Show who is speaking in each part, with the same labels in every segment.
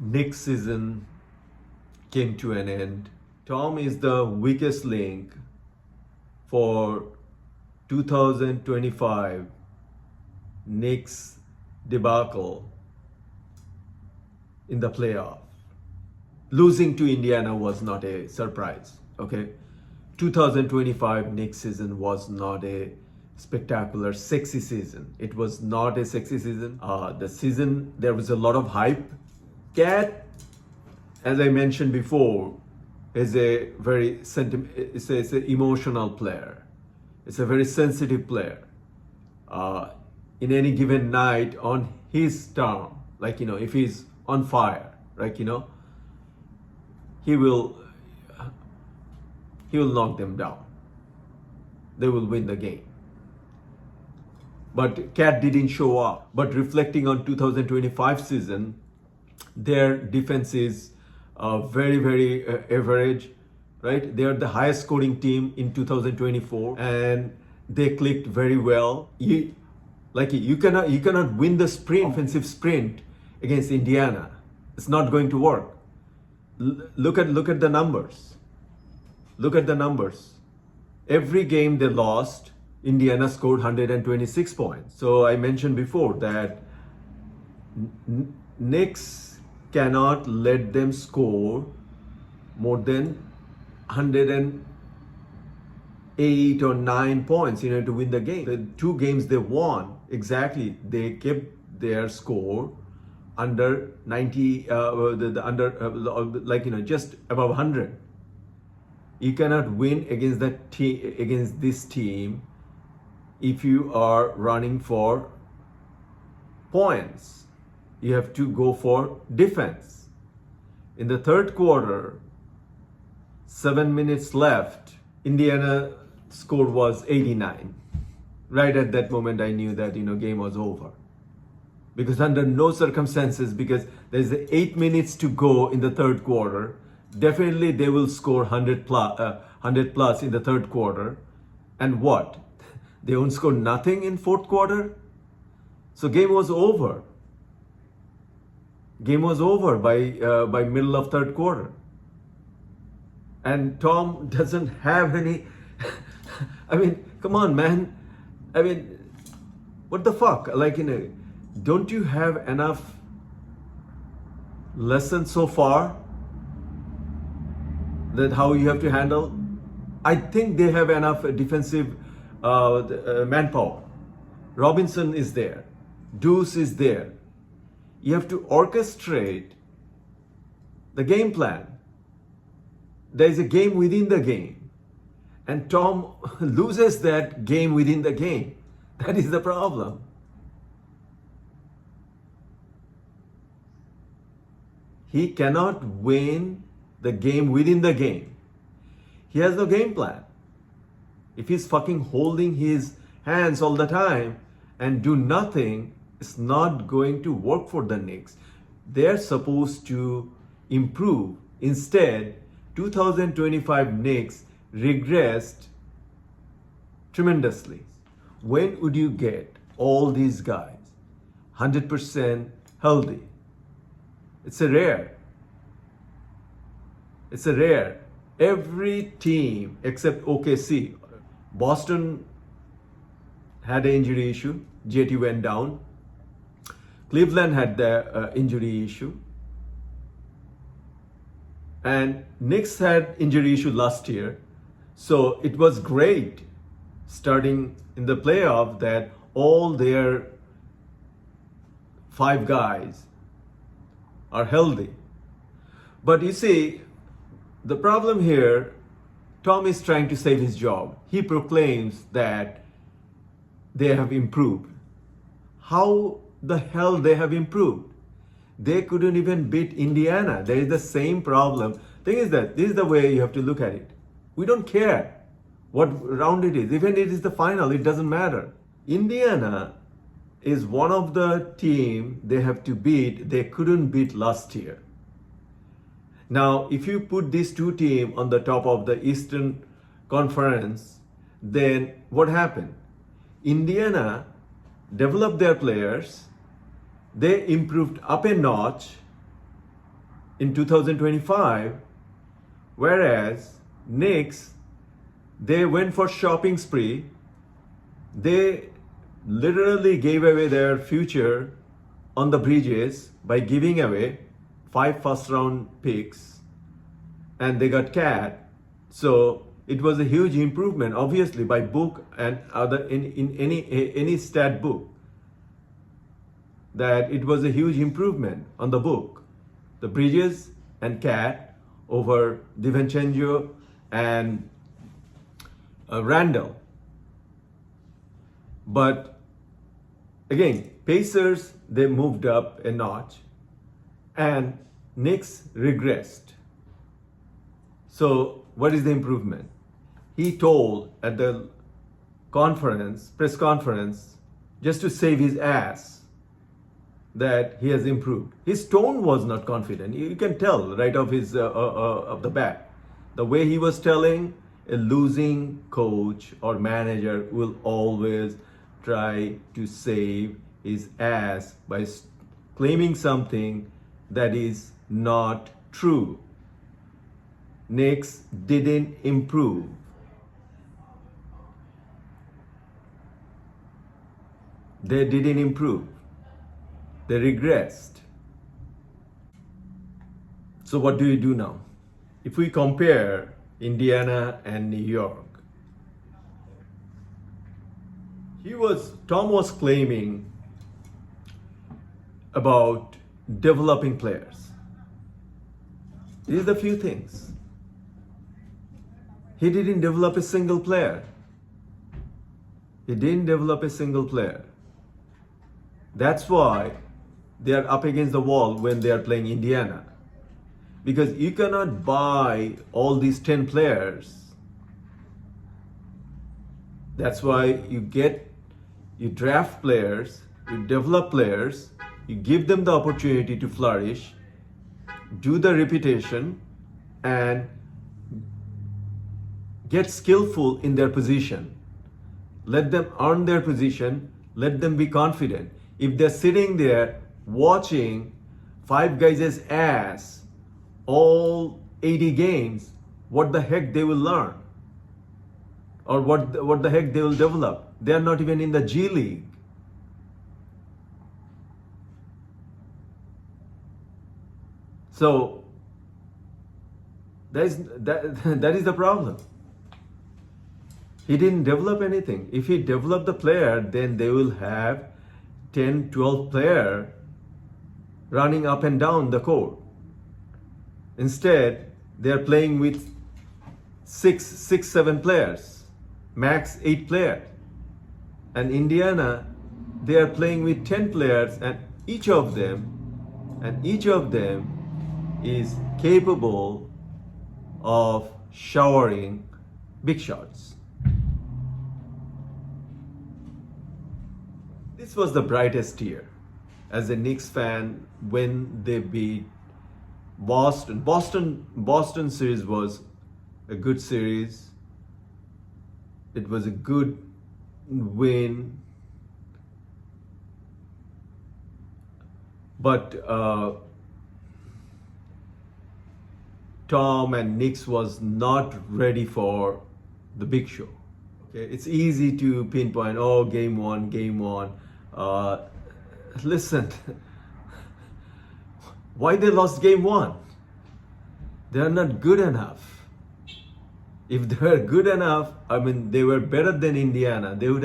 Speaker 1: Knicks season came to an end. Tom is the weakest link for 2025 Knicks debacle in the playoff. Losing to Indiana was not a surprise, okay? 2025 Knicks season was not a spectacular, sexy season. It was not a sexy season. The season, there was a lot of hype. Cat, as I mentioned before, is a very it's an emotional player. It's a very sensitive player. In any given night, on his term, if he's on fire, he will knock them down. They will win the game. But Cat didn't show up. But reflecting on 2025 season, their defense is very, very average, right? They are the highest scoring team in 2024, and they clicked very well. You cannot win the offensive sprint against Indiana. It's not going to work. Look at the numbers. Look at the numbers. Every game they lost, Indiana scored 126 points. So I mentioned before that Knicks cannot let them score more than 108 or 9 points to win the game. The two games they won, exactly, they kept their score under 90, just above 100. You cannot win against this team if you are running for points. You have to go for defense. In the third quarter, 7 minutes left, Indiana score was 89. Right at that moment, I knew that game was over. Because under no circumstances, because there's 8 minutes to go in the third quarter, definitely they will score 100 plus in the third quarter. And what? They won't score nothing in fourth quarter? So game was over. Game was over by middle of third quarter. And Tom doesn't have any... I mean, come on, man. I mean, what the fuck? Don't you have enough lessons so far that how you have to handle? I think they have enough defensive manpower. Robinson is there. Deuce is there. You have to orchestrate the game plan. There is a game within the game. And Tom loses that game within the game. That is the problem. He cannot win the game within the game. He has no game plan. If he's fucking holding his hands all the time and do nothing, it's not going to work for the Knicks. They're supposed to improve. Instead, 2025 Knicks regressed tremendously. When would you get all these guys 100% healthy? It's a rare. It's a rare. Every team except OKC, Boston had an injury issue. JT went down. Cleveland had the injury issue. And Knicks had injury issue last year. So it was great starting in the playoff that all their 5 guys are healthy. But you see, the problem here, Tom is trying to save his job. He proclaims that they have improved. How the hell they have improved? They couldn't even beat Indiana. There is the same problem. Thing is that this is the way you have to look at it. We don't care what round it is. Even if it is the final, it doesn't matter. Indiana is one of the team they have to beat. They couldn't beat last year. Now, if you put these two teams on the top of the Eastern Conference, then what happened? Indiana developed their players. They improved up a notch. in 2025, whereas Knicks, they went for shopping spree. They literally gave away their future on the Bridges by giving away 5 first-round picks, and they got Cat. So it was a huge improvement, obviously, by book and other in any stat book, that it was a huge improvement on the book. The Bridges and Cat over DiVincenzo and Randall. But again, Pacers, they moved up a notch, and Knicks regressed. So what is the improvement? He told at the press conference, just to save his ass, that he has improved. His tone was not confident. You can tell right off of the bat. The way he was telling, a losing coach or manager will always try to save his ass by claiming something that is not true. Knicks didn't improve. They didn't improve. They regressed. So what do you do now? If we compare Indiana and New York, Tom was claiming about developing players. These are the few things. He didn't develop a single player. He didn't develop a single player. That's why they are up against the wall when they are playing Indiana. Because you cannot buy all these 10 players. That's why you draft players, you develop players, you give them the opportunity to flourish, do the repetition, and get skillful in their position. Let them earn their position, let them be confident. If they're sitting there watching 5 guys' ass all 80 games, what the heck they will learn? Or what the heck they will develop? They are not even in the G League. So that is the problem. He didn't develop anything. If he developed the player, then they will have 10, 12 players running up and down the court. Instead, they are playing with 7 players, max 8 players. And Indiana, they are playing with 10 players, and each of them is capable of showering big shots. This was the brightest year as a Knicks fan when they beat Boston. Boston series was a good series. It was a good win. But Tom and Knicks was not ready for the big show. Okay, it's easy to pinpoint, game one. Listen, why they lost game 1? They are not good enough. If they were good enough, they were better than Indiana. They would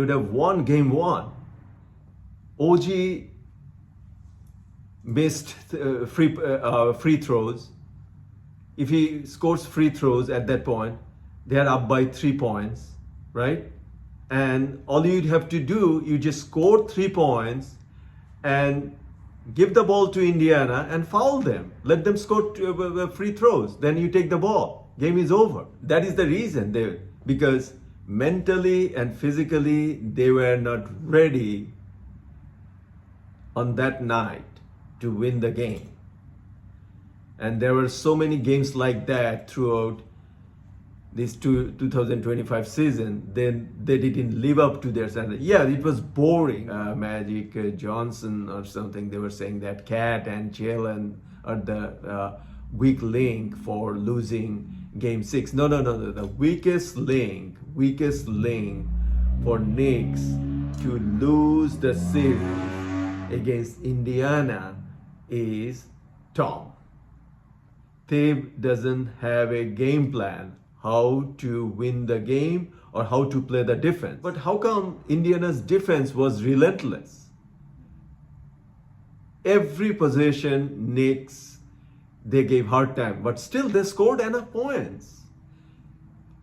Speaker 1: have won game 1. OG missed free throws. If he scores free throws at that point, they are up by 3 points, right? And all you'd have to do, you just score 3 points and give the ball to Indiana and foul them. Let them score free throws. Then you take the ball. Game is over. That is the reason. Because mentally and physically, they were not ready on that night to win the game. And there were so many games like that throughout this 2025 season, then they didn't live up to their standard. Yeah, it was boring. Magic Johnson or something, they were saying that Cat and Jalen are the weak link for losing Game 6. No. The weakest link for Knicks to lose the series against Indiana is Tom. Thib doesn't have a game plan how to win the game or how to play the defense. But how come Indiana's defense was relentless? Every possession, Knicks, they gave hard time, but still they scored enough points.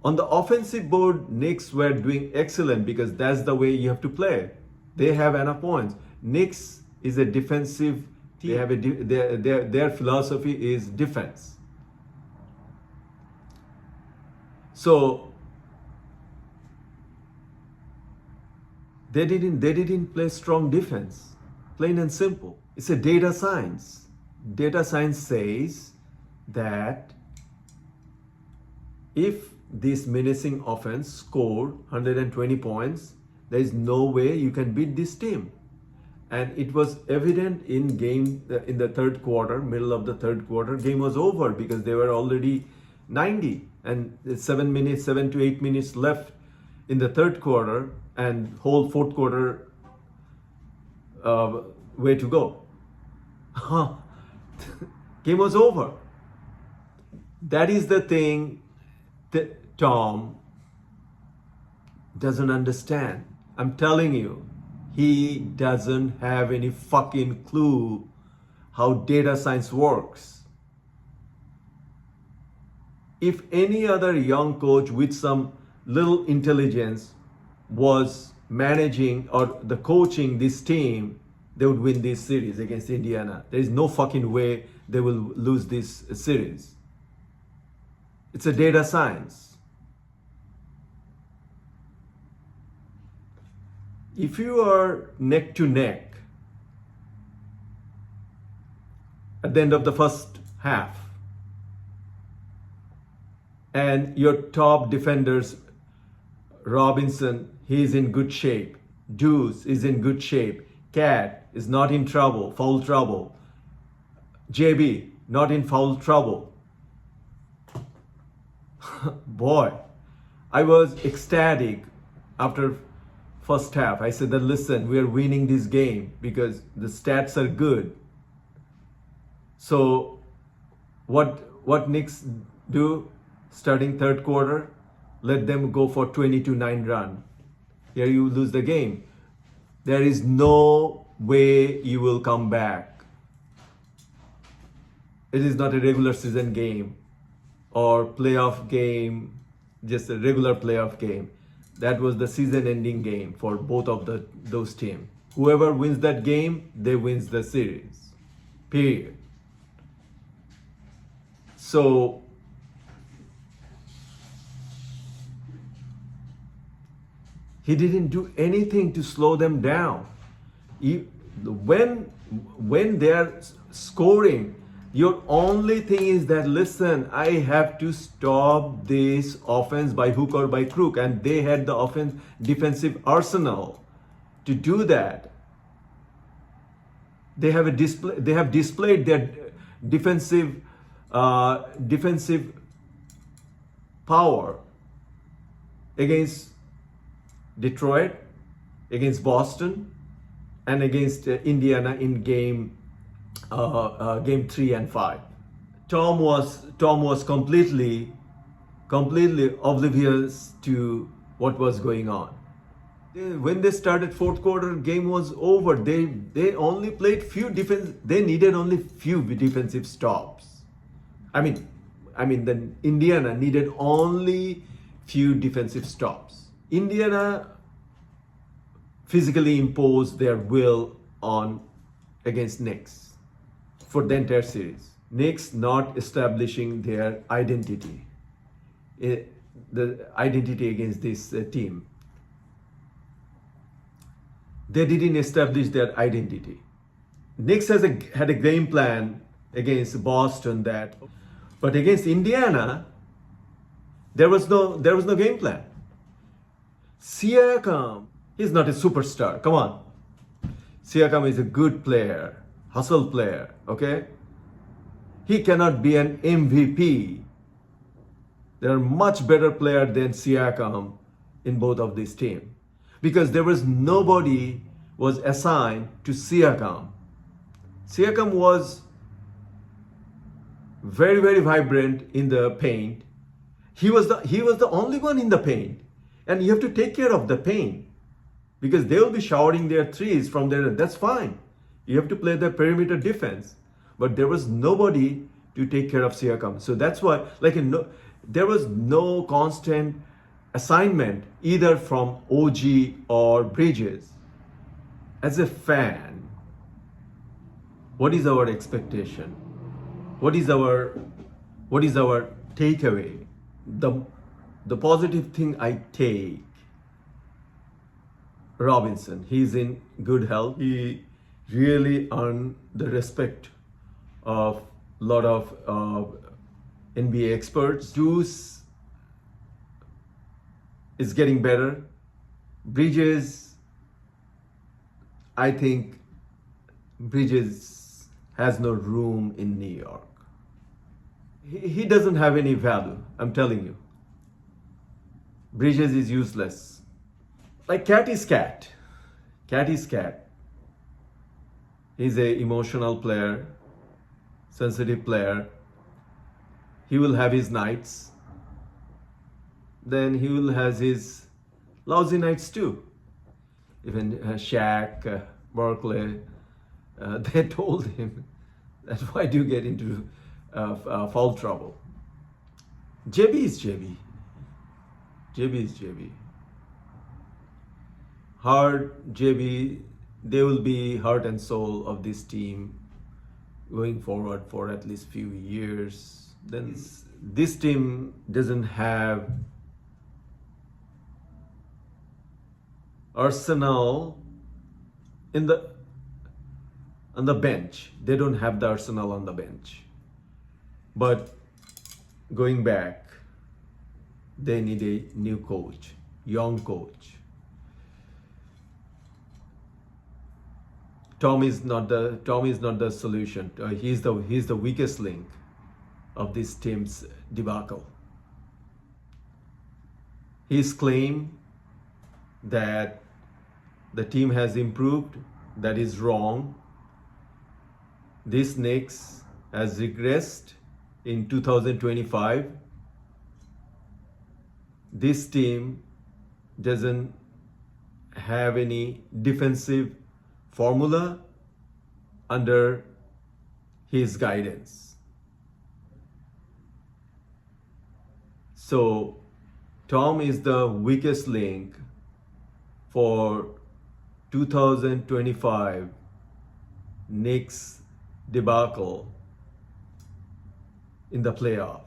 Speaker 1: On the offensive board, Knicks were doing excellent because that's the way you have to play. They have enough points. Knicks is a defensive team. They have their philosophy is defense. So they didn't play strong defense, plain and simple. It's a data science. Data science says that if this menacing offense scored 120 points, there is no way you can beat this team. And it was evident in the third quarter, middle of the third quarter, game was over because they were already 90 and 7 to 8 minutes left in the third quarter and whole fourth quarter way to go. Game was over. That is the thing that Tom doesn't understand. I'm telling you, he doesn't have any fucking clue how data science works. If any other young coach with some little intelligence was managing or the coaching this team, they would win this series against Indiana. There is no fucking way they will lose this series. It's a data science. If you are neck to neck at the end of the first half, and your top defenders, Robinson, he is in good shape. Deuce is in good shape. Cat is not in trouble, foul trouble. JB, not in foul trouble. Boy, I was ecstatic after first half. I said that, listen, we are winning this game because the stats are good. So what Knicks do? Starting third quarter, let them go for 20-9 run. Here you lose the game. There is no way you will come back. It is not a regular season game or playoff game, just a regular playoff game. That was the season-ending game for both of those teams. Whoever wins that game, they wins the series. Period. So he didn't do anything to slow them down. When they are scoring, your only thing is that, listen, I have to stop this offense by hook or by crook. And they had the defensive arsenal to do that. They have displayed their defensive power against Detroit, against Boston, and against Indiana in game 3 and 5. Tom was completely oblivious to what was going on. When they started fourth quarter, game was over. They only played few defense. They needed only few defensive stops. I mean, the Indiana needed only few defensive stops. Indiana physically imposed their will against Knicks for the entire series. Knicks not establishing their identity, the identity against this team. They didn't establish their identity. Knicks had a game plan against Boston but against Indiana, There was no game plan. Siakam, he's not a superstar. Come on. Siakam is a good player, hustle player, okay? He cannot be an MVP. There are much better players than Siakam in both of these teams because there was nobody was assigned to Siakam. Siakam was very, very vibrant in the paint. He was the only one in the paint, and you have to take care of the paint because they will be showering their threes from there. That's fine. You have to play the perimeter defense, but there was nobody to take care of Siakam. So that's why, there was no constant assignment either from OG or Bridges. As a fan, what is our expectation? What is our takeaway? The positive thing I take, Robinson, he's in good health. He really earned the respect of a lot of NBA experts. Juice is getting better. Bridges, I think Bridges has no room in New York. He doesn't have any value, I'm telling you. Bridges is useless. Like cat is cat. Cat is cat. He's an emotional player, sensitive player. He will have his nights. Then he will have his lousy nights too. Even Shaq, Barkley, they told him that why do you get into foul trouble? JB is JB. JB is JB. Hard JB, they will be heart and soul of this team going forward for at least few years. Then this team doesn't have arsenal on the bench. They don't have the arsenal on the bench. But going back, they need a new coach, young coach. Tom is not the solution. He's the weakest link of this team's debacle. His claim that the team has improved, that is wrong. This Knicks has regressed in 2025. This team doesn't have any defensive formula under his guidance. So Tom is the weakest link for 2025 Knicks debacle in the playoff.